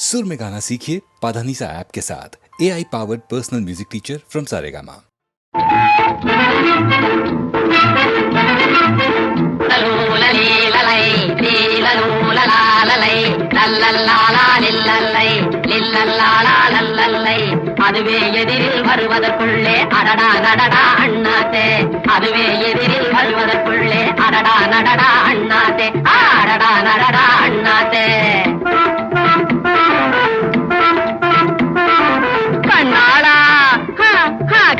सुर में गाना सीखिए पाधानीसा ऐप के साथ AI powered personal music teacher from Saregama. அதுவே எதிரில் வருவதற்குள்ளே அடடா நடடா அண்ணாத்தே, அதுவே எதிரில் வருவதற்குள்ளே அடடா நடடா அண்ணாத்தே, அடடா நடடா அண்ணாத்தே. கண்ணாளா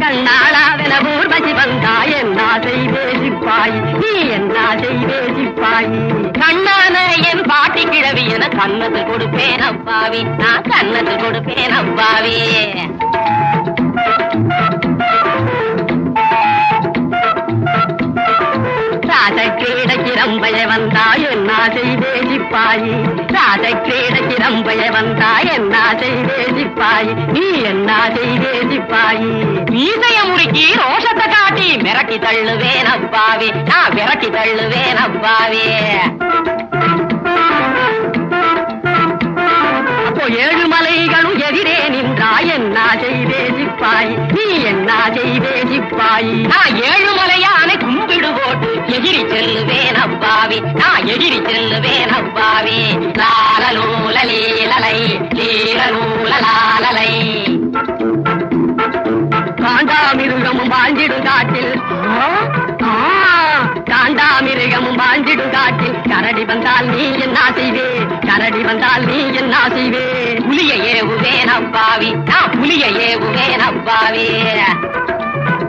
கண்ணாளாவென ஊர்வசி வந்தா என்ன செய்வே சிப்பாய், நீ என்ன செய்வே சிப்பாய். கண்ணான என் பாட்டி கிழவி என கண்ணத்தில் கொடுப்பேன் அப்பாவி, நான் கண்ணத்தில் கொடுப்பேன் அப்பாவி. ராஜக்கிரீடக்கு ரம்பைய வந்தா என்ன செய்வே சிப்பாயி, ராஜக்கிரீடக்கு ரம்பைய வந்தா என்ன செய்வே சிப்பாயி, நீ என்ன செய்வே சிப்பாயி. மீசைய முறுக்கி ரோஷத்தை காட்டி மிரட்டி தள்ளுவேன் அப்பாவி, நான் மிரட்டி தள்ளுவேன் அப்பாவி. அப்போ ஏழு மலைகளும் எதிரே நின்றா என்ன செய்வே சிப்பாய், நீ என்ன செய்வே சிப்பாய். நான் ஏழு மலையானை கும்பிடு போட்டு எகிரி செல்லுவேன் அப்பாவி, நான் எகிரி செல்லுவேன் அப்பாவி. லாலலூலலீலலை லீலலூலலாலலை. காண்டாமிருகமும் வாழ்ந்திடும் காட்டில், காண்டாமிருகமும் வாழ்ந்திடும் காட்டில் கரடி வந்தால் நீ என்ன செய்வே, கரடி வந்தால் நீ என்ன செய்வே. புலிய ஏவுவேன் அப்பாவி, நான் புலிய ஏவுவேன் அப்பாவி.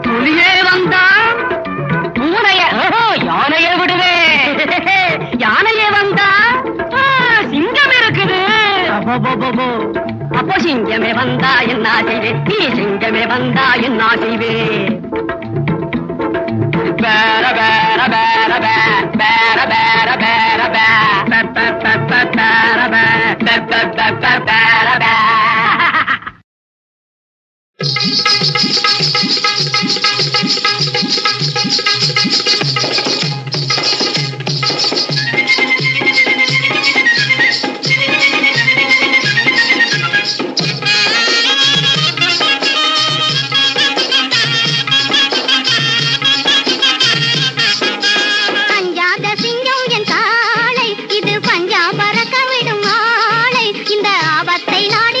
புலியே வந்தா பூனைய யானையை விடுவே, யானையே வந்தா சிங்கம் இருக்குது. அப்போ சிங்கமே வந்தா என்ன செய்வே, நீ சிங்கமே வந்தா என்ன செய்வே. பேர பேர பேர பேர பேர பேர பேர. இது பஞ்சா பறக்க விடும் ஆளை, இந்த ஆபத்தை நாடி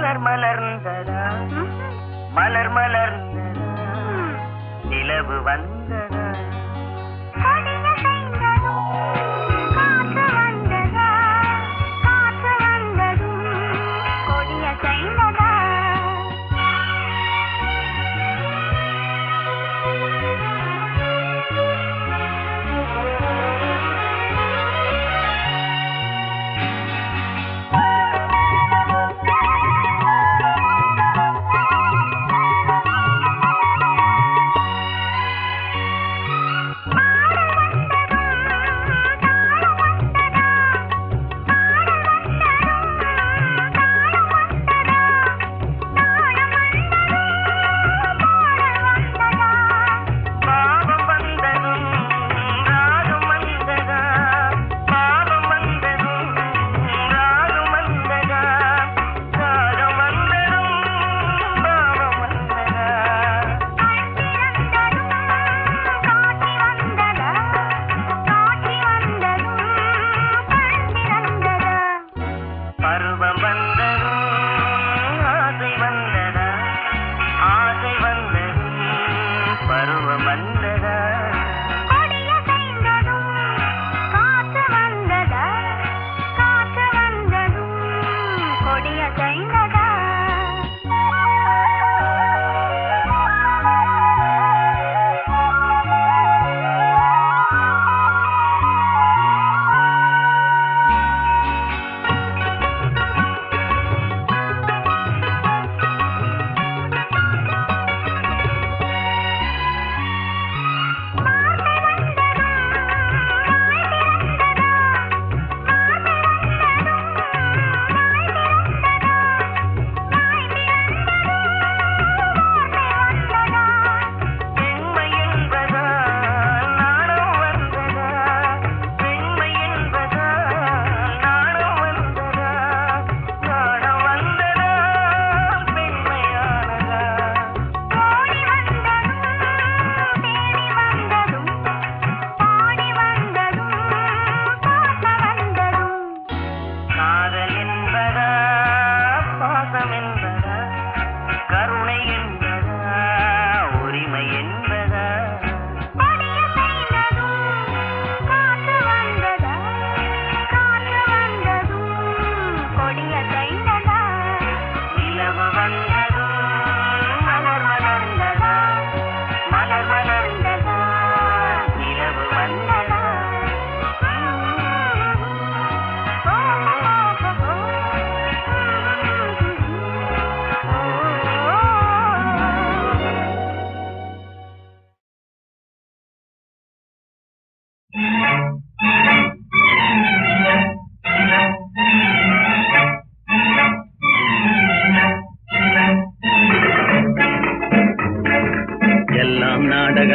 மலர் மலர்ந்ததா மலர் மலர்ந்ததா நிலவு வந்ததா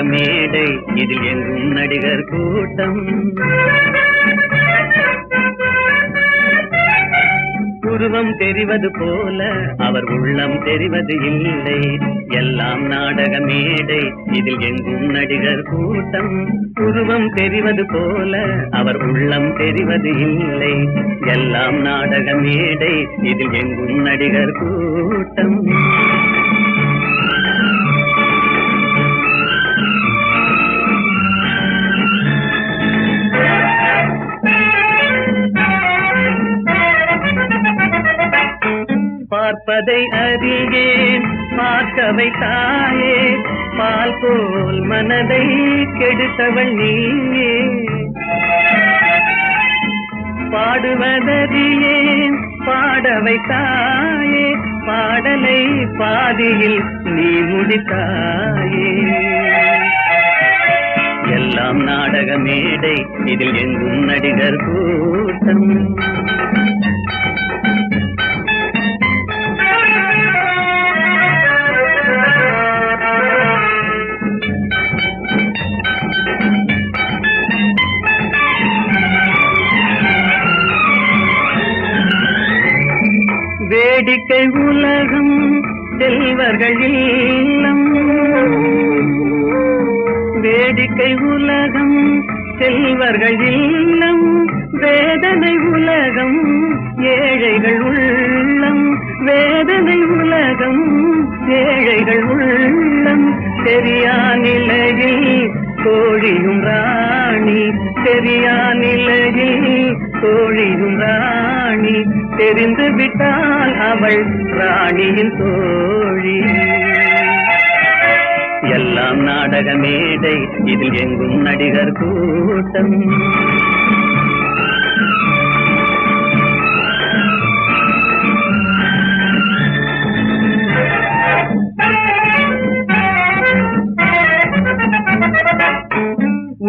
மேடை இதில் எங்கும் நடிகர் கூட்டம் உருவம் தெரிவது போல அவர் உள்ளம் தெரிவது இல்லை எல்லாம் நாடக மேடை இதில் எங்கும் நடிகர் கூட்டம் உருவம் தெரிவது போல அவர் உள்ளம் தெரிவது இல்லை எல்லாம் நாடக மேடை இதில் எங்கும் நடிகர் கூட்டம் பார்ப்பதை அறியேன் பார்க்க வைத்தாயே பால் போல் மனதை கெடுத்தவள் நீயே பாடுவதறியேன் பாட வைத்தாயே பாடலை பாதியில் நீ முடித்தாயே எல்லாம் நாடக மேடை இதில் எங்கும் நடிகர் கூட்டம் வேடிக்கை உலகம் செல்வர்கள் இல்லம் வேடிக்கை உலகம் செல்வர்கள் இல்லம் வேதனை உலகம் ஏழைகள் உள்ளம் வேதனை உலகம் ஏழைகள் உள்ளம் தெரியா நிலையில் தோழியும் ராணி தெரியா நிலையில் தோழியும் ராணி தெரிந்து விட்டால் அவள் ராணியின் தோழி எல்லாம் நாடக மேடை இதில் எங்கும் நடிகர் கூட்டம்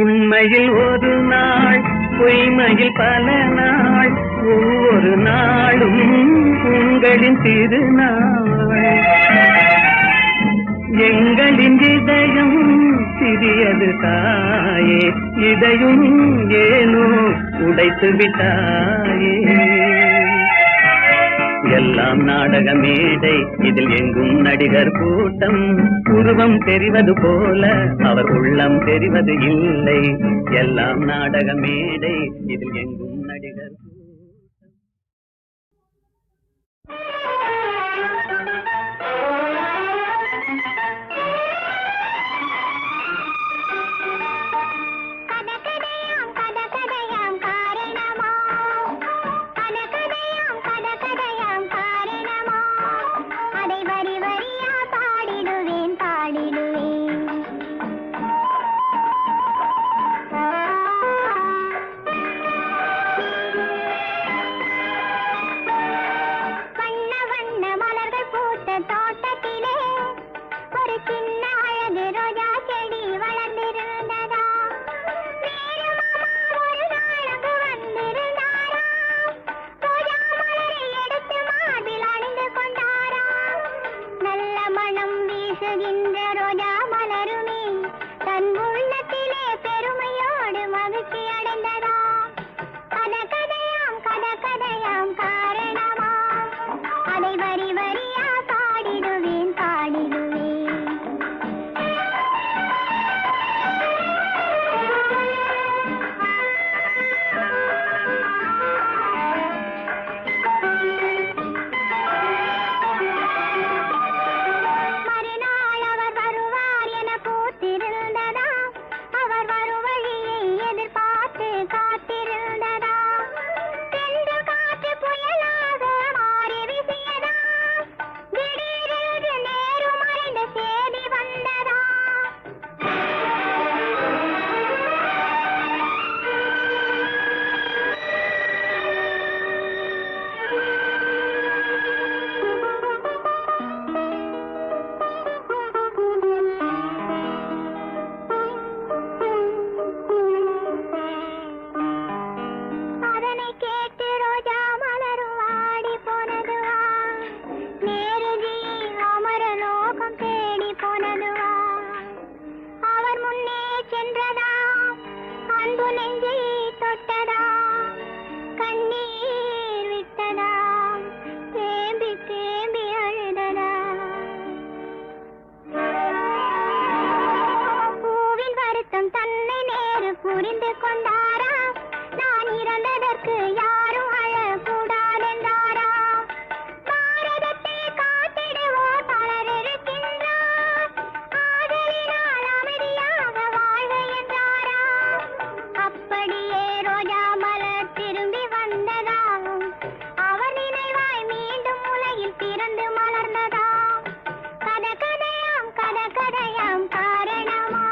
உண்மையில் ஒரு நாள் பொய்மையில் பல நாள் ஒவ்வொரு நாளும் உங்களின் திருநாள் எங்களின் இதயம் சிறியது தாயே இதையும் ஏனோ உடைத்து விட்டாயே எல்லாம் நாடக மேடை இதில் எங்கும் நடிகர் கூட்டம் உருவம் தெரிவது போல அவர் உள்ளம் தெரிவது இல்லை எல்லாம் நாடக மேடை இதில் எங்கும் நடிகர் கூட்டம் புரிந்து கொண்டாரா நான் இறந்ததற்கு யாரும் அழக்கூடாதென்றாரா பாரதத்தை காத்திடுவோர் பலர் இருக்கின்றார் ஆதலினால் அமைதியாக வாழ்க என்றாரா அப்படியே ரோஜா மலர் திரும்பி வந்ததாகும் அவர் நினைவாய் மீண்டும் உலகில் பிறந்து மலர்ந்ததாம் கதை கதையாம் காரணமா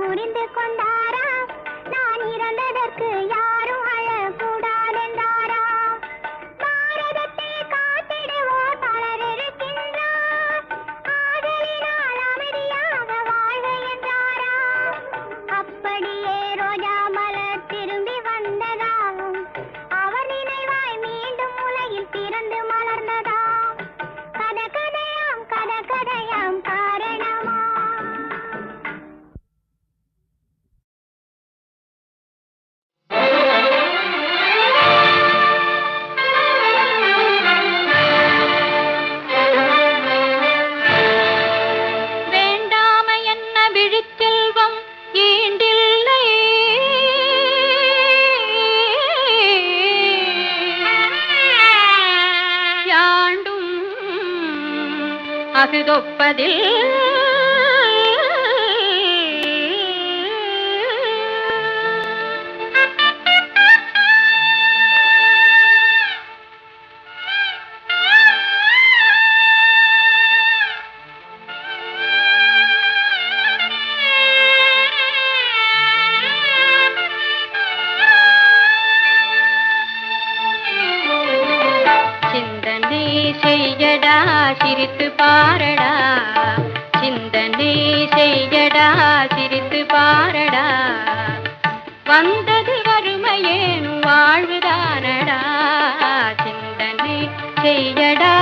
புரிந்து கொண்டாரா நான் இறந்ததற்கு யாரும் அழக்கூடாதென்றாராம் பாரதத்தை காத்திடுவோர் பலர் இருக்கின்றார் ஆதலினால் அமைதியாக வாழ்க என்றாராம் அப்படியே ரோஜா மலர் திரும்பி வந்ததாகும் அவர் நினைவாய் மீண்டும் உலகில் பிறந்து மலர்ந்ததாம் கதகதையாம் கதகதையாம் காரணமா வேண்டாம என்ன விழிச்செல்வம் ஈண்டில்லை யாண்டும் அகுதொப்பதில் சிந்தனை செய்யடா சிரித்து பாரடா சிந்தனை செய்யடா சிரித்து பாரடா வந்தது வறுமையேனும் வாழ்வுதானடா சிந்தனை செய்யடா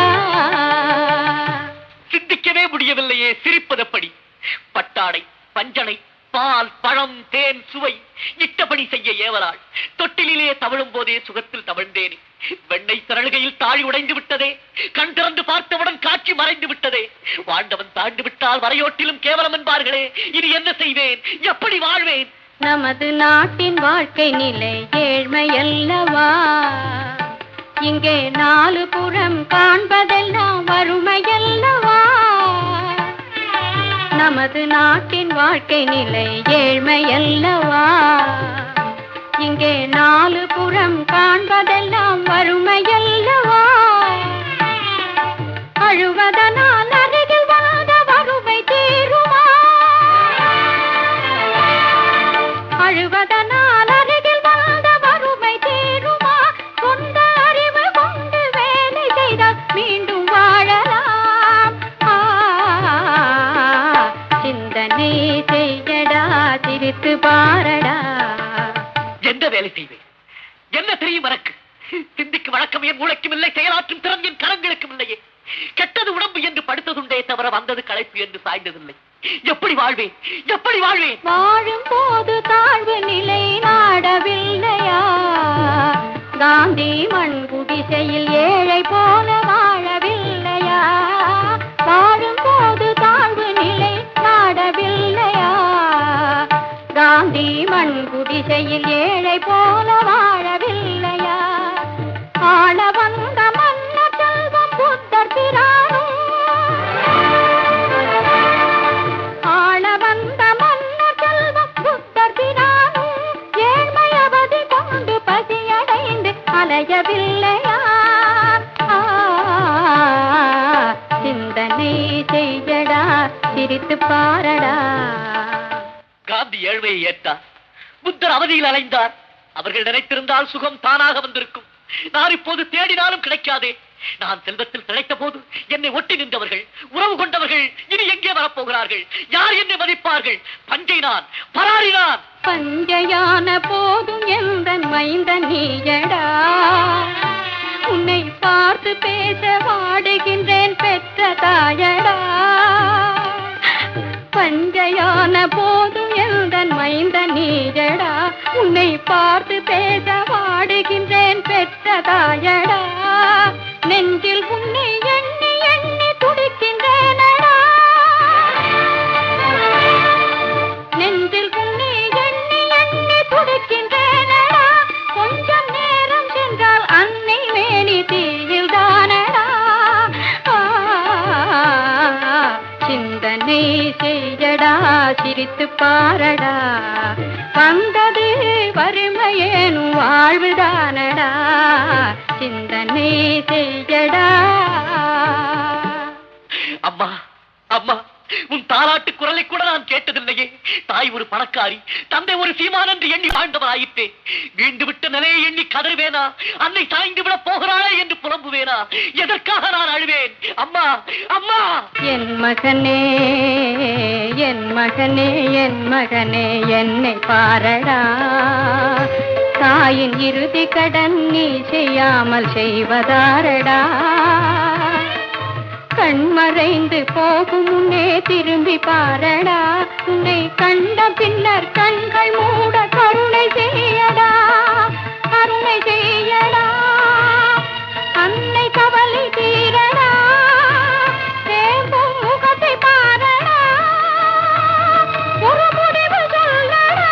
சிந்திக்கவே முடியவில்லையே சிரிப்பதப்படி பட்டாடை பஞ்சனை பால் பழம் தேன் சுவை இட்டபடி செய்ய ஏவலாள் தொட்டிலே தவழும் போதே சுகத்தில் தவழ்ந்தேனே வெண்ணெய் திரளுகையில் தாழி உடைந்து விட்டதே கண் திறந்து பார்த்தவுடன் காட்சி மறைந்து விட்டதே வாழ்ந்தவன் தாண்டு விட்டால் வரையோட்டிலும் கேவலம் என்பார்களே இனி என்ன செய்வேன் எப்படி வாழ்வேன் நமது நாட்டின் வாழ்க்கை நிலை ஏழ்மையல்லவா இங்கே நாலு புறம் காண்பதெல்லாம் வறுமையல்லவா நமது நாட்டின் வாழ்க்கை நிலை ஏழ்மையல்லவா இங்கே நாலு புறம் காண்பதெல்லாம் வறுமையல்லவா அழுவதனால் அருகில் வாத வறுமை தீருமா அழுவதனால் அருகில் வாத வறுமை தீருமா சொந்த அறிவு கொண்டு வேலை செய்தால் மீண்டும் வாழலாம் சிந்தனை செய்யடா சிரித்து பாரடா எந்த வேலை செய்வேன் என்ன தெரியும் எனக்கு சிந்திக்கு வழக்கம் என் மூளைக்கும் இல்லை செயலாற்றும் திறன் என் கரங்களுக்கும் இல்லையே கெட்டது உடம்பு என்று படுத்ததுண்டே தவிர வந்தது களைப்பு என்று சாய்ந்ததில்லை எப்படி வாழ்வேன் எப்படி வாழ்வேன் வாழும் போது தாழ்வு நிலை நாடவில்லையா காந்தி மண் குடிசையில் ஏழை போல வாழவில்லையா வாழும் போது தாழ்வு நிலை நாடவில்லையா காந்தி மண் குடிசையில் ஏழை போல வாழவில்லையா ஆள வந்த மன்னர் செல்வம் புத்தர் பிரானும் ஆள வந்த மன்னர் செல்வம் புத்தர் பிரானும் ஏழ்மை அவதி கொண்டு பசியடைந்து அலையவில்லையா சிந்தனை செய்யடா சிரித்து பாரடா காந்தி ஏழ்மையை ஏற்றார் புத்தர் அவதியில் அலைந்தார் அவர்கள் நினைத்திருந்தால் சுகம் தானாக வந்திருக்கும் நான் இப்போது தேடினாலும் கிடைக்காதே நான் செல்வத்தில் திளைத்த போது என்னை ஒட்டி நின்றவர்கள் உறவு கொண்டவர்கள் இனி எங்கே வரப்போகிறார்கள் யார் என்னை மதிப்பார்கள் பஞ்சை நான் பராரி நான் பஞ்சையான போதும் எந்த மைந்த நீயடா உன்னை பார்த்து பேச வாடுகின்றேன் பெற்ற தாயடா பஞ்சையான போதும் எந்த மைந்த நீயடா உன்னை பார்த்து பேச வாடுகின்றேன் பெற்ற தாயடா நெஞ்சில் உன்னை எண்ணி எண்ணி துடிக்கின்றேனடா நெஞ்சில் உன்னை எண்ணி எண்ணி துடிக்கின்றேனடா கொஞ்சம் நேரம் சென்றால் அன்னை மேனி தீயில் தானடா சிந்தனை செய்யடா சிரித்து பாரடா வந்தது வறுமையேனும் வாழ்வுதானடா சிந்தனை செய்யடா அம்மா அம்மா உன் தாலாட்டு குரலை கூட நான் கேட்டதில்லையே. தாய் ஒரு பணக்காரி, தந்தை ஒரு சீமான் என்று எண்ணி வாழ்ந்தவராயிற்றே. வீண்டு விட்ட நிலையை எண்ணி கதறுவேனா? அன்னை சாய்ந்து விட போகிறாளே என்று புலம்புவேனா? எதற்காக நான் அழுவேன்? அம்மா, அம்மா! என் மகனே, என் மகனே, என் மகனே, என்னை பாரடா. தாயின் இறுதி கடன் நீ செய்யாமல் செய்வதாரடா. கண்மறைந்து போகும் முன்னே திரும்பி பாரடா. உன்னை கண்ட பின்னர் கண்கள் மூட கருணை செய்யடா, கருணை செய்யடா. அன்னை கவலை தீரடா, தேம்பும் முகத்தை பாரடா, ஒரு முடிவு சொல்லடா.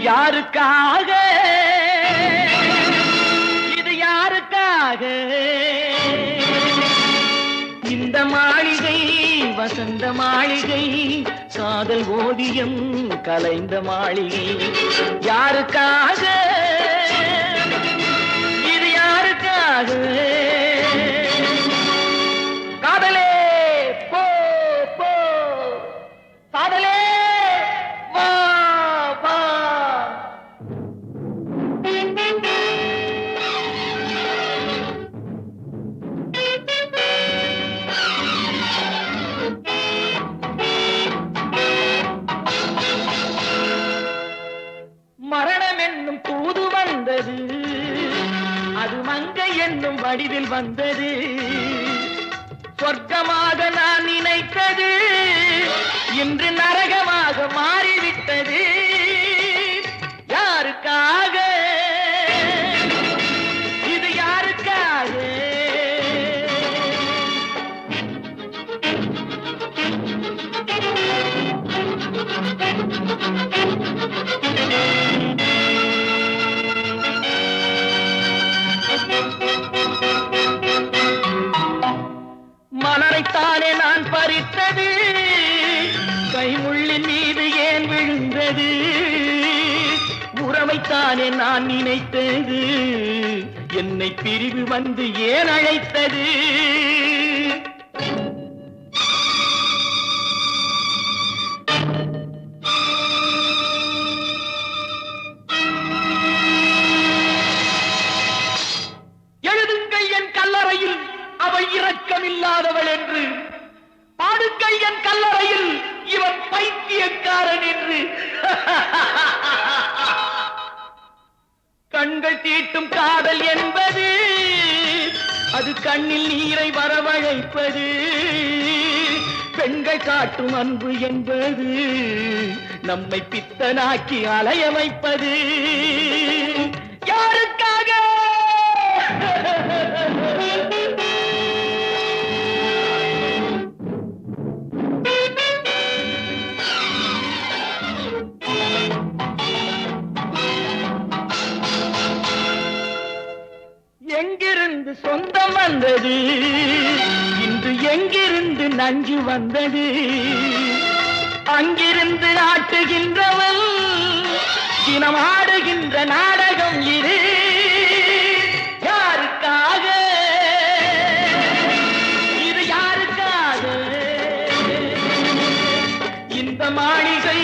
யாருக்காக இது, யாருக்காக இந்த மாளிகை? வசந்த மாளிகை, காதல் ஓவியம் கலைந்த மாளிகை. யாருக்காக இது, யாருக்காக? காதலே போ போ, காதலே வா வா. மரணம் என்னும் தூது வந்தது, அது மங்கை என்னும் வடிவில் வந்தது. சொர்க்கமாக நான் நினைத்தது இன்று நரகமாக மாறிவிட்டது. யாருக்காக இது, யாருக்காக? மலரைத்தானே நான் பறித்தது, கைமுள்ளின் மீது ஏன் விழுந்தது? உறவைத்தானே நான் நினைத்தது, என்னை பிரிவு வந்து ஏன் அழைத்தது? எழுதுங்கள் என் கல்லறையில் அவள் இரக்கமில்லாதவள் என்று, பாடுங்கள் என் கல்லறையில் இவன் பைத்தியக்காரன் என்று. கண்கள் தீட்டும் காதல் என்பது, அது கண்ணில் நீரை வரவழைப்பது. பெண்கள் காட்டும் அன்பு என்பது, நம்மை பித்தனாக்கி அலைய வைப்பது. யாருக்காக? எங்கிருந்து சொந்தம் வந்தது, இன்று எங்கிருந்து நஞ்சு வந்தது? அங்கிருந்து ஆட்டுகின்றவன் தினம் ஆடுகின்ற நாடகம் இது. யாருக்காக இது, யாருக்காக? இந்த மாளிகை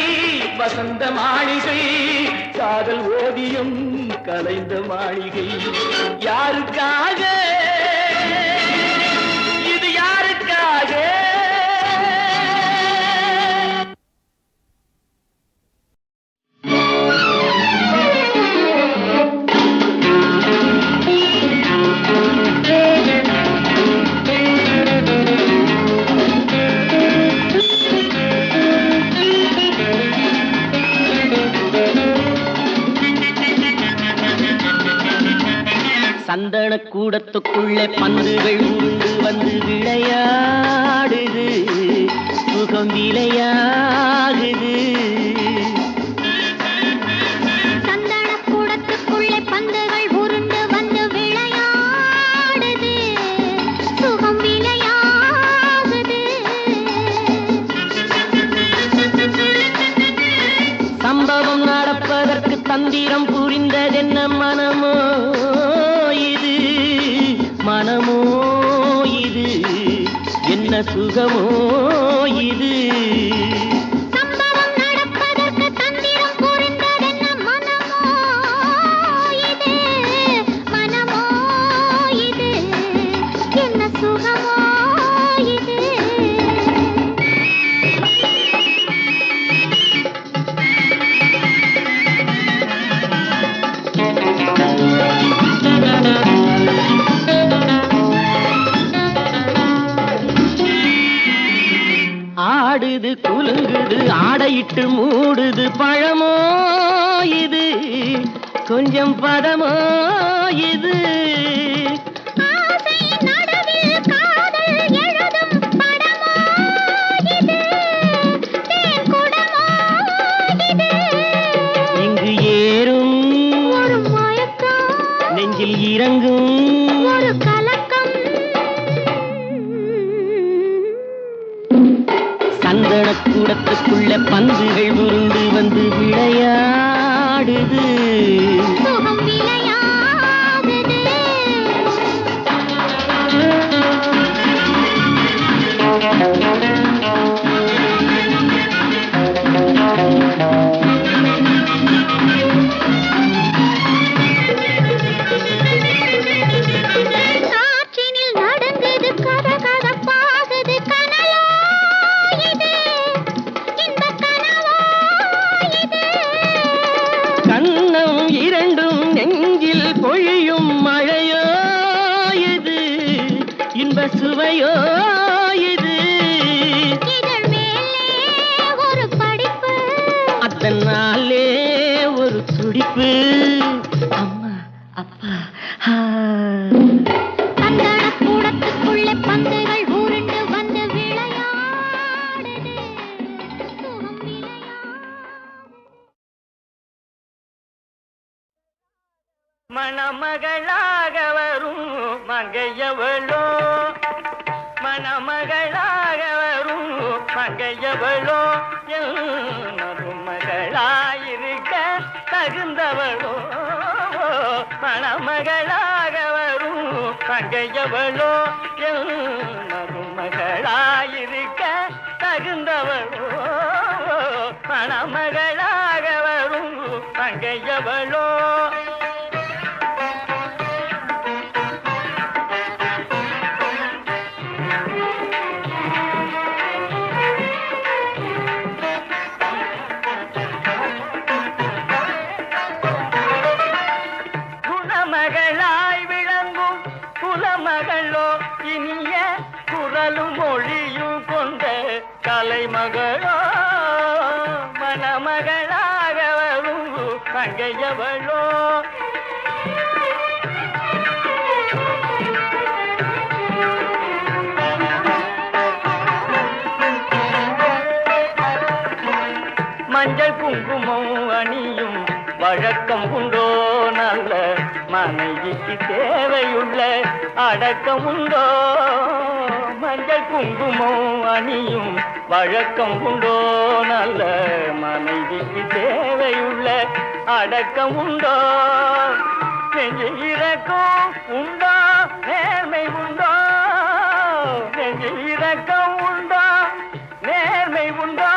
வசந்த மாளிகை, காதல் ஓவியம் கலைந்த மாளிகை. யாருக்காக இது, யாருக்காக? சந்தன கூடத்துக்குள்ளே பந்துகள் உருண்டு வந்து விளையாடுது, சுகம் விளையாகுது. புரிந்ததென்ன மனமோ இது, மனமோ இது, என்ன சுகமோ இது. சம்பவம் நடப்பதற்கு தந்திரம் புரிந்ததென்ன மனமோ இது, மனமோ இது, என்ன சுகமோ இது. ஆடுது குலுங்குது ஆடையிட்டு மூடுது பழமோ இது, கொஞ்சம் பதமோ இது. ஆசை நடுவில் காதல் எழுதும் படமோ இது, தேன் குடமோ இது. இங்கு ஏறும் ஒரு மயக்கம், நெஞ்சில் இறங்கும் ஒரு கலக்கம். சந்தன கூடத்துக்குள்ள பந்துகள் உருண்டு வந்து விளையாடுது. சுகம் விளையாடுது. காற்றினில் நடுங்குது கதகதப்பாகுது கனலோ இது, இந்த கனவோ இது. கண்ணம் இரண்டும் நெஞ்சில் பொழியும் மழையோ இது, இன்ப சுவையோ இது. இதழ் மேலே ஒரு படிப்பு, அதனாலே ஒரு துடிப்பு. அம்மா அப்பா சந்தன கூடத்துக்குள்ளே பந்துகள் உருண்டு வந்து விளையாடுது. சுகம் விளையாடுது. மணமகளாக வரும் மங்கையவளோ, மணமகளாக வரும் மங்கையவளோ, மருமகளாயிருக்க தகுந்தவளோ. மணமகளாக வரும் மங்கையவளோ, மருமகளாயிருக்க தகுந்தவளோ. மணமகளாக வரும் மங்கையவளோ. குணமகளாய் விளங்கும் குலமகளோ, இனிய குரலும் மொழியும் கொண்ட கலைமகளோ. மணமகளாக வரும் மங்கையவளோ. மஞ்சள் குங்குமம் அணியும் வழக்கம் உண்டோ, நல்ல மனைவிக்கு தேவையுள்ள அடக்கம் உண்டோ. மஞ்சள் குங்குமம் அணியும் வழக்கம் உண்டோ, நல்ல மனைவிக்கு தேவையுள்ள அடக்கம் உண்டோ. நெஞ்சு இறக்கம் உண்டோ, நேர்மை உண்டோ. நெஞ்சு இறக்கம் உண்டோ, நேர்மை உண்டோ.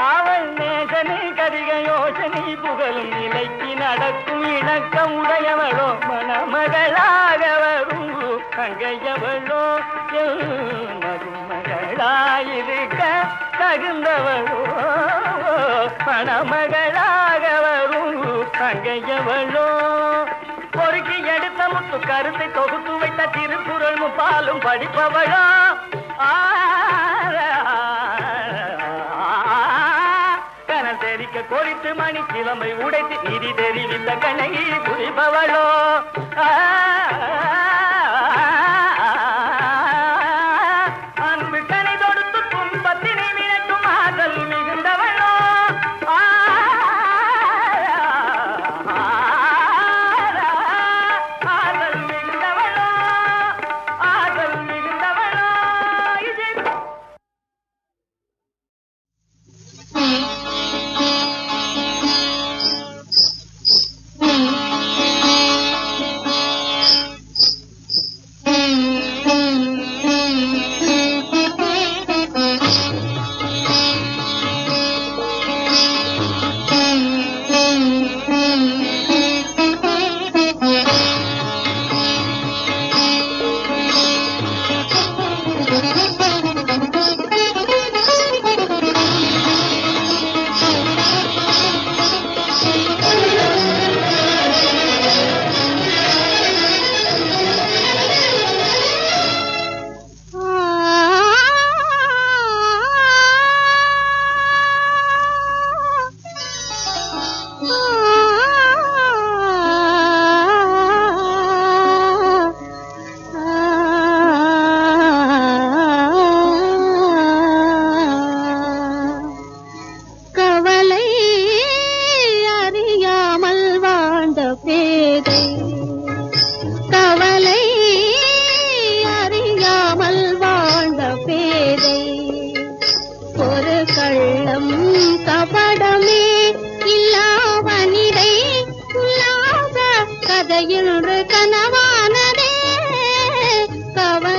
அவள் நேசனை கதிக யோசனை புகழும் நிலைக்கு நடக்கும் இணக்கம் உடையவளோ. மணமகளாக வரும் மங்கையவளோ, மருமகளாயிருக்க தகுந்தவளோ. மணமகளாக வரும் மங்கையவளோ. பொறுக்கி எடுத்த முத்து கருத்தை தொகுத்து வைத்த திருக்குறள் முப்பாலும் படிப்பவளோ. கனல் தெரிக்க கொளித்து மணி கிழமை உடைத்து நிதி தெரிவித்த கண்ணகி புரிபவளோ. அன்பு கனை தொடுத்து துன்பத்தினை விளக்கும் ஆதல் மிகுந்தவளோ. ஆதல் மிகுந்தவளோ, ஆதல் மிகுந்தவளோ. இது Mm-hmm. கதை இன்று கனவானதே கவன